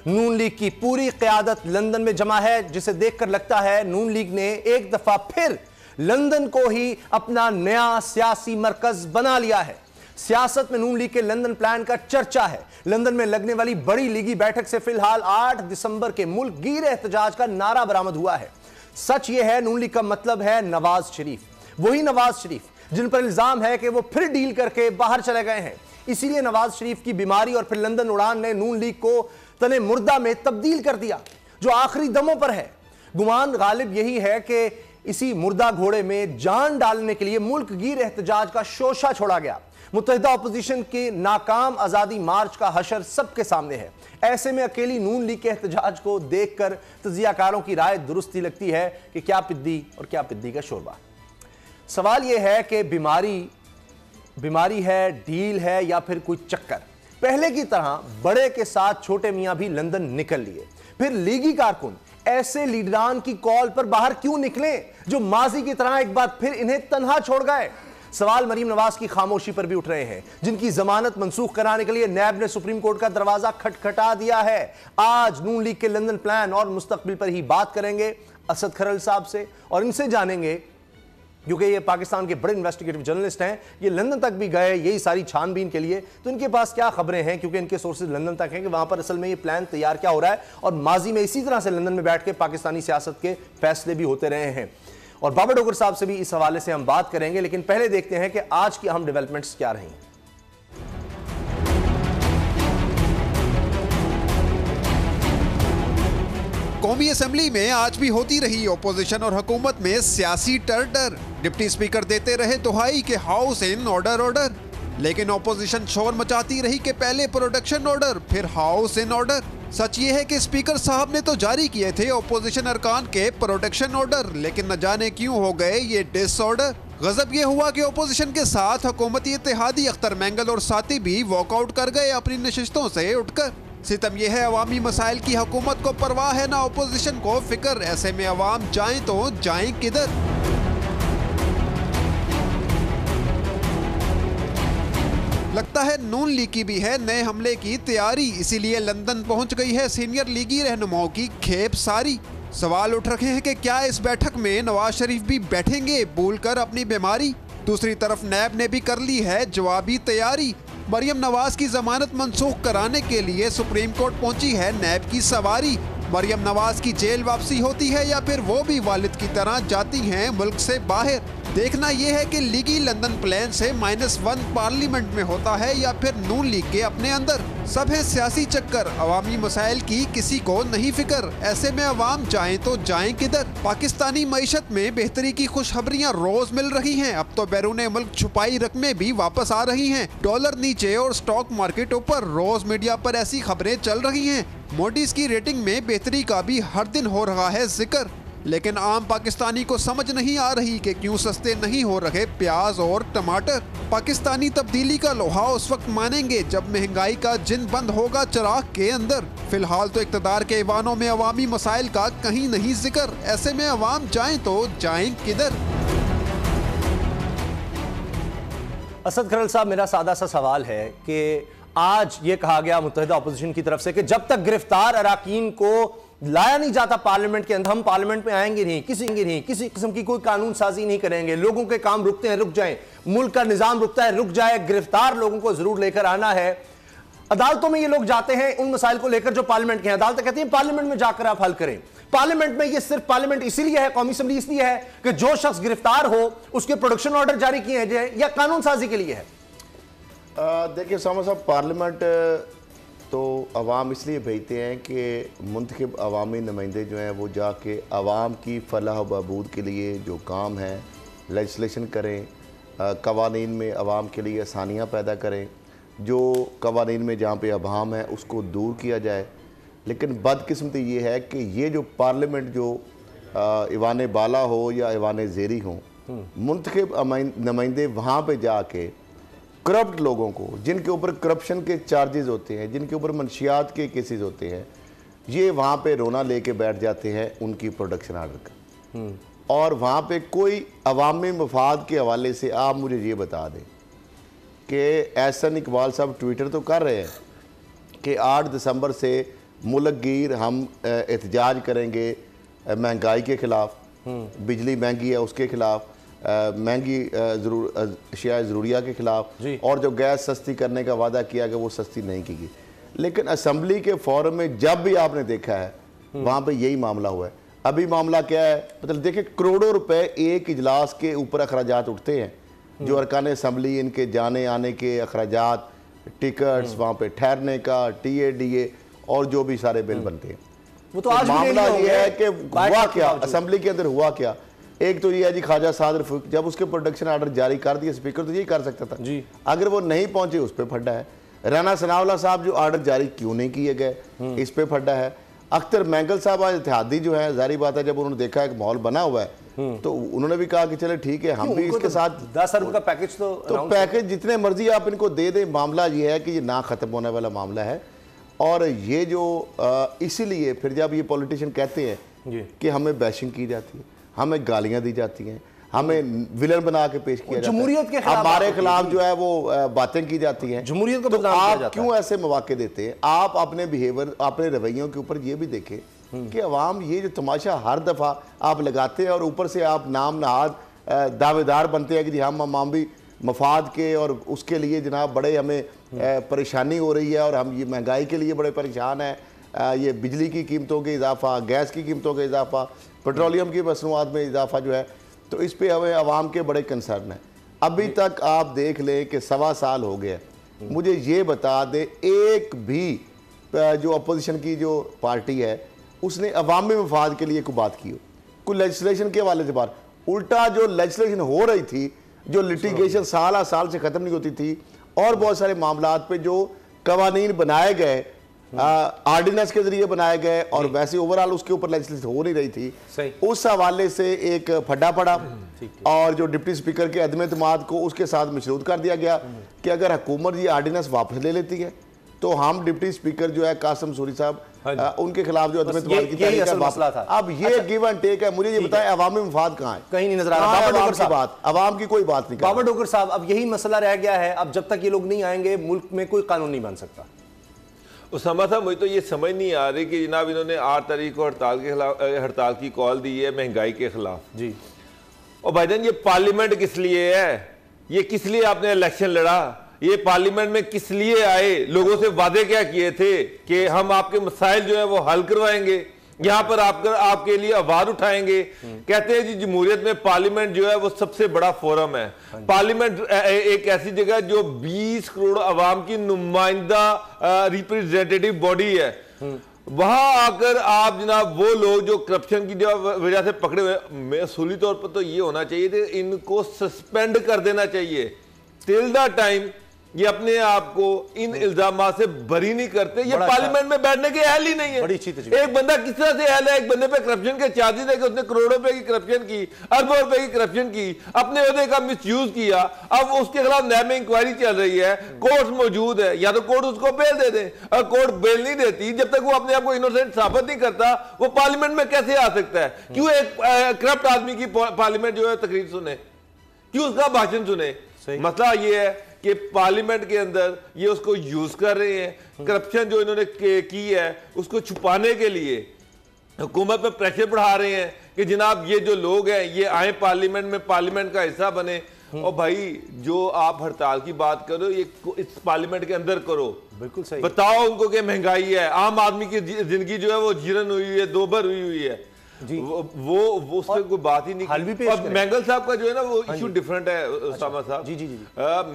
नून league की पूरी क़यादत London में जमा है, जिसे देखकर लगता है नून लीग ने एक दफा फिर लंदन को ही अपना नया सियासी मरकज बना लिया है। सियासत में नून लीग के लंदन प्लान का चर्चा है। लंदन में लगने वाली बड़ी लीगी बैठक से फिलहाल 8 दिसंबर के मुल्क गिर एहतजाज का नारा बरामद हुआ है। सच यह है, नून लीग का मतलब है नवाज शरीफ, वही नवाज शरीफ जिन पर इल्जाम है कि वो फिर डील करके बाहर चले गए हैं। इसीलिए नवाज शरीफ की बीमारी और फिर लंदन उड़ान ने नून लीग को तने मुर्दा में तब्दील कर दिया, जो आखिरी दमों पर है। गुमान गालिब यही है कि इसी मुर्दा घोड़े में जान डालने के लिए मुल्क गिर एहतजाज का शोशा छोड़ा गया। मुत्तहिदा अपोजिशन के नाकाम आज़ादी मार्च का हशर सबके सामने है। ऐसे में अकेली नून लीग के एहतजाज को देखकर तजियाकारों की राय दुरुस्ती लगती है कि क्या पिद्दी और क्या पिद्दी का शोरबा। सवाल यह है कि बीमारी है, डील है या फिर कोई चक्कर। पहले की तरह बड़े के साथ छोटे मियां भी लंदन निकल लिए। फिर लीगी कारकुन ऐसे लीडरान की कॉल पर बाहर क्यों निकले जो माजी की तरह एक बार फिर इन्हें तन्हा छोड़ गए। सवाल मरीम नवाज की खामोशी पर भी उठ रहे हैं, जिनकी जमानत मंसूख कराने के लिए नैब ने सुप्रीम कोर्ट का दरवाजा खटखटा दिया है। आज नून लीग के लंदन प्लान और मुस्तकबिल पर ही बात करेंगे असद खरल साहब से, और इनसे जानेंगे, क्योंकि ये पाकिस्तान के बड़े इन्वेस्टिगेटिव जर्नलिस्ट हैं, ये लंदन तक भी गए यही सारी छानबीन के लिए, तो इनके पास क्या खबरें हैं, क्योंकि इनके सोर्सेज लंदन तक हैं कि वहां पर असल में ये प्लान तैयार क्या हो रहा है। और माजी में इसी तरह से लंदन में बैठ के पाकिस्तानी सियासत के फैसले भी होते रहे हैं। और बाबर डोगर साहब से भी इस हवाले से हम बात करेंगे, लेकिन पहले देखते हैं कि आज की अहम डेवलपमेंट्स क्या रही। कौमी असेंबली में आज भी होती रही ओपोजिशन और हुकूमत में सियासी टर्टर। डिप्टी स्पीकर देते रहे दुहाई के हाउस इन ऑर्डर ऑर्डर, लेकिन ओपोजिशन शोर मचाती रही कि पहले प्रोडक्शन ऑर्डर फिर हाउस इन ऑर्डर। सच ये है कि स्पीकर साहब ने तो जारी किए थे ओपोजिशन अरकान के प्रोडक्शन ऑर्डर, लेकिन न जाने क्यों हो गए ये डिसऑर्डर। गजब ये हुआ कि ओपोजिशन के साथ हुकूमती इत्तेहादी अख्तर मैंगल और साथी भी वॉकआउट कर गए अपनी नशिस्तों से उठकर। सितम यह है अवामी मसाइल की हुकूमत को परवाह है ना ओपोजिशन को फिक्र। ऐसे में अवाम जाएं तो जाएं किधर। लगता है नून लीग की भी है नए हमले की तैयारी, इसीलिए लंदन पहुंच गई है सीनियर लीगी रहनुमाओं की खेप सारी। सवाल उठ रखे हैं कि क्या इस बैठक में नवाज शरीफ भी बैठेंगे भूलकर अपनी बीमारी। दूसरी तरफ नैब ने भी कर ली है जवाबी तैयारी। मरियम नवाज की जमानत मंसूख कराने के लिए सुप्रीम कोर्ट पहुंची है नैब की सवारी। मरियम नवाज की जेल वापसी होती है या फिर वो भी वालिद की तरह जाती हैं मुल्क से बाहर। देखना यह है कि लीगी लंदन प्लान से -1 पार्लियामेंट में होता है या फिर नून लीग के अपने अंदर। सब है सियासी चक्कर, अवामी मसाइल की किसी को नहीं फिक्र। ऐसे में अवाम जाएं तो जाएं किधर। पाकिस्तानी मईशत में बेहतरी की खुशखबरियां रोज मिल रही हैं। अब तो बैरून मुल्क छुपाई रकमें भी वापस आ रही हैं। डॉलर नीचे और स्टॉक मार्केट ऊपर। रोज मीडिया पर ऐसी खबरें चल रही हैं। मोडीज की रेटिंग में बेहतरी का भी हर दिन हो रहा है जिक्र, लेकिन आम पाकिस्तानी को समझ नहीं आ रही कि क्यों सस्ते नहीं हो रहे प्याज और टमाटर। पाकिस्तानी तब्दीली का लोहा उस वक्त मानेंगे जब महंगाई का जिन बंद होगा चिराग के अंदर। फिलहाल तो इक़्तिदार के ऐवानों में अवामी मसाइल का कहीं नहीं जिक्र। ऐसे में अवाम जाएं तो जाएं किधर। असद खरल साहब, मेरा सादा सा सवाल है कि आज ये कहा गया मुत्तहिदा अपोजिशन की तरफ से कि जब तक गिरफ्तार अराकीन को लाया नहीं जाता पार्लियामेंट के अंदर, हम पार्लियामेंट में आएंगे नहीं, किसी किस्म की कोई कानून साजी नहीं करेंगे। लोगों के काम रुकते हैं, रुक जाएं। मुल्क का निजाम रुकता है, रुक जाए। गिरफ्तार लोगों को जरूर लेकर आना है। अदालतों में ये लोग जाते हैं उन मसाइल को लेकर जो पार्लियामेंट के हैं। अदालतें कहती हैं पार्लियामेंट में जाकर आप हल करें। पार्लियामेंट में ये सिर्फ पार्लियामेंट इसीलिए है, कौमी असेंबली इसलिए है कि जो शख्स गिरफ्तार हो उसके प्रोडक्शन ऑर्डर जारी किए जाए, या कानून साजी के लिए है? देखिए सामा साहब, पार्लियामेंट तो अवाम इसलिए भेजते हैं कि मुंतखब अवामी नुमाइंदे जो हैं वो जाके अवाम की फलाह बहबूद के लिए जो काम है लेजिस्लेशन करें, कवानीन में अवाम के लिए आसानियाँ पैदा करें, जो कवानीन में जहाँ पे अभाम है उसको दूर किया जाए। लेकिन बदकिस्मती ये है कि ये जो पार्लियामेंट जो ईवान बाला हो या ईवान ज़ेरी हो, मुंतखब नुमाइंदे वहाँ पे जाके करप्ट लोगों को, जिनके ऊपर करप्शन के चार्जेस होते हैं, जिनके ऊपर मंशियात के केसेस होते हैं, ये वहाँ पे रोना लेके बैठ जाते हैं उनकी प्रोडक्शन आर्डर का। और वहाँ पे कोई अवामी मफाद के हवाले से आप मुझे ये बता दें कि एहसन इकबाल साहब ट्विटर तो कर रहे हैं कि 8 दिसंबर से मुल्क गिर, हम एहतजाज करेंगे महंगाई के ख़िलाफ़, बिजली महंगी है उसके ख़िलाफ़, महंगी अशिया ज़रूरिया के ख़िलाफ़, और जो गैस सस्ती करने का वादा किया गया वो सस्ती नहीं की गई। लेकिन असम्बली के फोरम में जब भी आपने देखा है वहाँ पे यही मामला हुआ है। अभी मामला क्या है, मतलब देखिए करोड़ों रुपए एक इजलास के ऊपर अखराजात उठते हैं, जो अरकान असम्बली इनके जाने आने के अखराजात, टिकट्स, वहाँ पे ठहरने का, TADA और जो भी सारे बिल बनते हैं। वो तो आज मामला ये है कि हुआ क्या असम्बली के अंदर, हुआ क्या। एक तो ये है जी ख्वाजा साद रफीक, जब उसके प्रोटेक्शन ऑर्डर जारी कर दिए स्पीकर तो यही कर सकता था जी। अगर वो नहीं पहुंचे उस पर फड्डा है। राना सनाउल्लाह साहब जो ऑर्डर जारी क्यों नहीं किए गए, इस पे फड्डा है। अख्तर मैंगल साहब आज इत्तेहादी जो है, जारी बात है जब उन्होंने देखा एक माहौल बना हुआ है तो उन्होंने भी कहा कि चले ठीक है हम भी इसके साथ 10 अरब का पैकेज तो पैकेज जितने मर्जी आप इनको दे दें। मामला ये है कि ये ना ख़त्म होने वाला मामला है। और ये जो इसीलिए फिर जब ये पॉलिटिशियन कहते हैं कि हमें बैशिंग की जाती है, हमें गालियां दी जाती हैं, हमें विलन बना के पेश किया जाता है, हमारे खिलाफ जो है वो बातें की जाती हैं, जमहूरियत को, तो आप क्यों ऐसे मौके देते हैं? आप अपने बिहेवियर, अपने रवैयों के ऊपर ये भी देखें कि अवाम ये जो तमाशा हर दफ़ा आप लगाते हैं और ऊपर से आप नाम नहाद दावेदार बनते हैं कि जी हम अवामी मफाद के और उसके लिए जनाब बड़े हमें परेशानी हो रही है और हम ये महंगाई के लिए बड़े परेशान हैं, ये बिजली की कीमतों के इजाफा, गैस की कीमतों का इजाफा, पेट्रोलियम की मसनूआत में इजाफा जो है, तो इस पर हमें आवाम के बड़े कंसर्न हैं। अभी तक आप देख लें कि 1.25 साल हो गया। मुझे ये बता दे एक भी जो अपोजिशन की जो पार्टी है उसने अवामी मफाद के लिए कोई बात की हो, कोई लेजिस्लेशन के हवाले से बात। उल्टा जो लेजिस्लेशन हो रही थी, जो लिटिगेशन साल से ख़त्म नहीं होती थी, और बहुत सारे मामलात पे जो कवानीन बनाए गए, आर्डिनेंस के जरिए बनाए गए और वैसे ओवरऑल उसके ऊपर लेजिस्लेशन हो नहीं रही थी, उस हवाले से एक फड्डा पड़ा और जो डिप्टी स्पीकर के अदम एतमाद को उसके साथ मशरूत कर दिया गया कि अगर हुकूमत ये आर्डिनेंस वापस ले लेती है तो हम डिप्टी स्पीकर जो है कासिम सूरी साहब उनके खिलाफ जो अदम एतमाद की तहरीक है मसला था। अब ये गिव एंड टेक है। मुझे ये बताएं अवामी मफाद कहाँ है? कहीं नहीं नजर आ रहा। अवाम की कोई बात नहीं। बाबर डोगर साहब, अब यही मसला रह गया है, अब जब तक ये लोग नहीं आएंगे मुल्क में कोई कानून नहीं बन सकता। उसामा साहब, मुझे तो ये समझ नहीं आ रही कि जनाब इन्होंने 8 तारीख को हड़ताल की कॉल दी है महंगाई के खिलाफ जी। और भाईजान ये पार्लियामेंट किस लिए है? ये किस लिए आपने इलेक्शन लड़ा? ये पार्लियामेंट में किस लिए आए? लोगों से वादे क्या किए थे कि हम आपके मसाइल जो है वो हल करवाएंगे, यहाँ पर आपके लिए आवाज उठाएंगे। कहते हैं जी जमहूरियत में पार्लियामेंट जो है वो सबसे बड़ा फोरम है। पार्लियामेंट एक ऐसी जगह जो 20 करोड़ अवाम की नुमाइंदा रिप्रेजेंटेटिव बॉडी है। वहां आकर आप जनाब वो लोग जो करप्शन की वजह से पकड़े हुए, असूली तौर पर तो ये होना चाहिए कि इनको सस्पेंड कर देना चाहिए टिल द टाइम ये अपने आप को इन इल्जामात से बरी नहीं करते। ये पार्लियामेंट में बैठने के अहल ही नहीं है। एक बंदा किस तरह से अहल है एक बंदे पे करप्शन के चार्जेस है कि उसने करोड़ों रुपए की करप्शन की, अरबों रुपए की करप्शन की, अपने ओहदे का मिसयूज किया। अब उसके खिलाफ न्याय में इंक्वायरी चल रही है, कोर्ट मौजूद है, या तो कोर्ट उसको बेल दे दे। अगर कोर्ट बेल नहीं देती, जब तक वो अपने आप को इनोसेंट साबित नहीं करता, वो पार्लियामेंट में कैसे आ सकता है? क्यों एक करप्ट आदमी की पार्लियामेंट जो है तकरीर सुने, क्यों उसका भाषण सुने? मसला ये है कि पार्लियामेंट के अंदर ये उसको यूज कर रहे हैं। करप्शन जो इन्होंने की है उसको छुपाने के लिए हुकूमत पे प्रेशर बढ़ा रहे हैं कि जनाब ये जो लोग हैं ये आए पार्लियामेंट में, पार्लियामेंट का हिस्सा बने। और भाई जो आप हड़ताल की बात करो ये इस पार्लियामेंट के अंदर करो, बिल्कुल सही। बताओ उनको कि महंगाई है, आम आदमी की जिंदगी जो है वो जीर्ण हुई है, दोबर हुई है जी। वो उस पर कोई बात ही नहीं। और मैंगल साहब का जो है ना वो इशू डिफरेंट है उसामा साहब जी।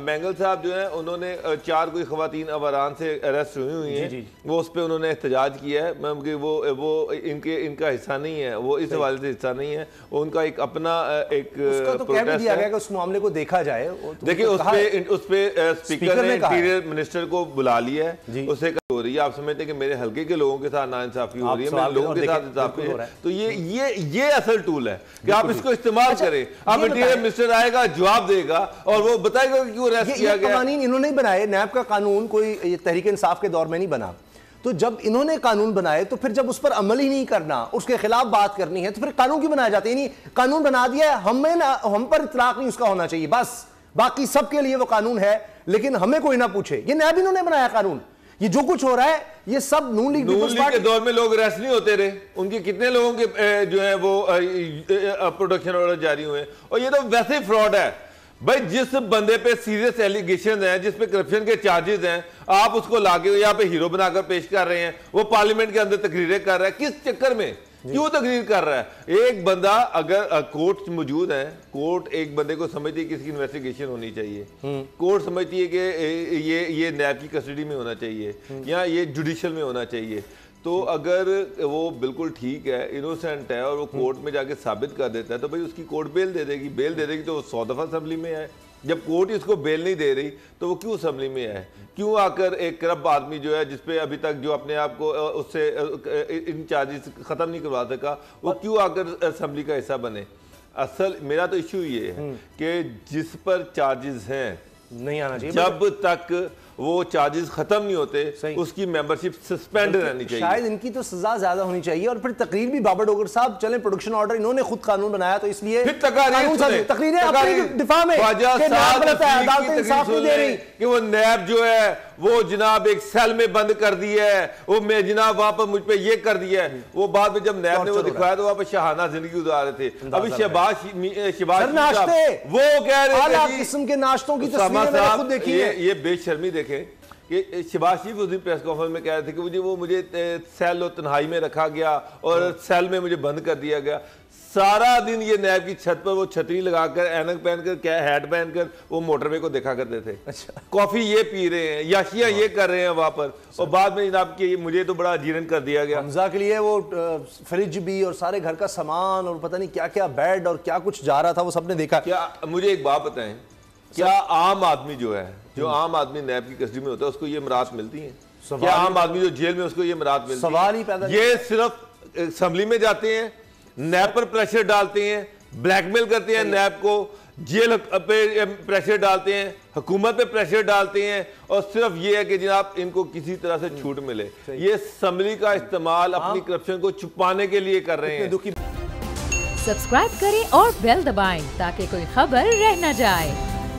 मैंगल साहब जो है उन्होंने 4 कोई खवातीन अवारान से अरेस्ट हुई हैं, वो उस पर उन्होंने एहतजाज किया है। वो इनका हिस्सा नहीं है, वो इस हवाले से हिस्सा नहीं है, उनका एक अपना एक प्रोटेस्ट है। उस मामले को देखा जाए, देखिए उस पे स्पीकर ने इंटीरियर मिनिस्टर को बुला लिया है, उससे हो रही है। आप समझते हैं कि मेरे हल्के के लोगों के साथ नाइंसाफी हो रही है, मेरे लोगों के साथ इंसाफी है। तो ये असल टूल है कि आप इसको इस्तेमाल करें। आप इंटीरियर मिनिस्टर आएगा, जवाब देगा और वो बताएगा कि क्यों अरेस्ट किया गया। कानून इन्होंने बनाए, नैब का कानून कोई तहरीक इंसाफ के दौर में नहीं बना। तो जब इन्होंने कानून बनाए तो फिर जब उस पर अमल ही नहीं करना, उसके खिलाफ बात करनी है, तो फिर कानून क्यों बनाए जाते हैं? नहीं, कानून बना दिया है, हम पर इतलाक नहीं उसका होना चाहिए, बस बाकी सबके लिए वो कानून है, लेकिन हमें कोई ना पूछे। ये नैब इन्होंने बनाया कानून, ये जो कुछ हो रहा है ये सब नून लीग के दौर में लोग अरेस्ट नहीं होते रहे, उनके कितने लोगों के जो है वो प्रोडक्शन ऑर्डर जारी हुए, और ये तो वैसे ही फ्रॉड है भाई। जिस बंदे पे सीरियस एलिगेशन हैं, जिस पे करप्शन के चार्जेस हैं, आप उसको लाके यहाँ पे हीरो बनाकर पेश कर रहे हैं। वो पार्लियामेंट के अंदर तकरीरें कर रहा है, किस चक्कर में, क्यों तकरीर कर रहा है? एक बंदा अगर कोर्ट मौजूद है, कोर्ट एक बंदे को समझती है कि इसकी इन्वेस्टिगेशन होनी चाहिए, कोर्ट समझती है कि ये नैब की कस्टडी में होना चाहिए या ये जुडिशल में होना चाहिए, तो अगर वो बिल्कुल ठीक है, इनोसेंट है, और वो कोर्ट में जाके साबित कर देता है, तो भाई उसकी कोर्ट बेल दे देगी। बेल दे देगी तो वो 100 दफा असेंबली में आए। जब कोर्ट इसको बेल नहीं दे रही तो वो क्यों असेंबली में आए? क्यों आकर एक करप्ट आदमी जो है, जिसपे अभी तक जो अपने आप को उससे इन चार्जेस खत्म नहीं करवा सका, वो क्यों आकर असेंबली का हिस्सा बने? असल मेरा तो इशू ये है कि जिस पर चार्जेस हैं नहीं आना चाहिए, जब तक वो चार्जेस खत्म नहीं होते उसकी मेंबरशिप सस्पेंड रहनी चाहिए। शायद इनकी तो सजा ज्यादा होनी चाहिए। और फिर तकरीर भी बाबर डोगर साहब चले, प्रोडक्शन ऑर्डर इन्होंने खुद कानून बनाया, तो इसलिए तकरीरें अपने दिफा में इंसाफ नहीं दे रही कि वो नैब जो है वो जनाब एक सेल में बंद कर दी है, वो मैं जनाब वहां पर मुझ पे ये कर दिया है। वो बाद में जब नैब ने वो दिखाया तो वहां पर शहाना जिंदगी गुजार रहे थे। अभी शहबाज वो कह रहे थे किस्म के नाश्तों की तस्वीरें मैंने खुद देखी है। ये बेशर्मी देखें कि शहबाज शरीफ उस दिन प्रेस कॉन्फ्रेंस में कह रहे थे कि मुझे सेल और तन्हाई में रखा गया और सेल में मुझे बंद कर दिया गया। सारा दिन ये नैब की छत पर वो छतरी लगाकर, ऐनक पहनकर, क्या हैट पहनकर वो मोटरवे को देखा करते थे। अच्छा। कॉफी ये पी रहे हैं, याशियां ये कर रहे हैं वहां पर, और बाद में जनाब की मुझे तो बड़ा अजीरन कर दिया गया। हमजा के लिए वो फ्रिज भी और सारे घर का सामान और पता नहीं क्या क्या बेड और क्या कुछ जा रहा था, वो सबने देखा। क्या मुझे एक बात बताएं, क्या आम आदमी जो है, जो आम आदमी नैब की कस्टडी में होता है, उसको ये मराहत मिलती है? क्या आम आदमी जो जेल में, उसको ये मराहत मिलती है? सवाल ही पैदा। ये सिर्फ असेंबली में जाते हैं, नैब पर प्रेशर डालते हैं, ब्लैकमेल करते हैं नैब को, जेल पे प्रेशर डालते हैं, हुकूमत पे प्रेशर डालते हैं, और सिर्फ ये है कि जनाब इनको किसी तरह से छूट मिले। ये असेंबली का इस्तेमाल अपनी करप्शन को छुपाने के लिए कर रहे हैं। सब्सक्राइब करें और बेल दबाएं ताकि कोई खबर रह न जाए।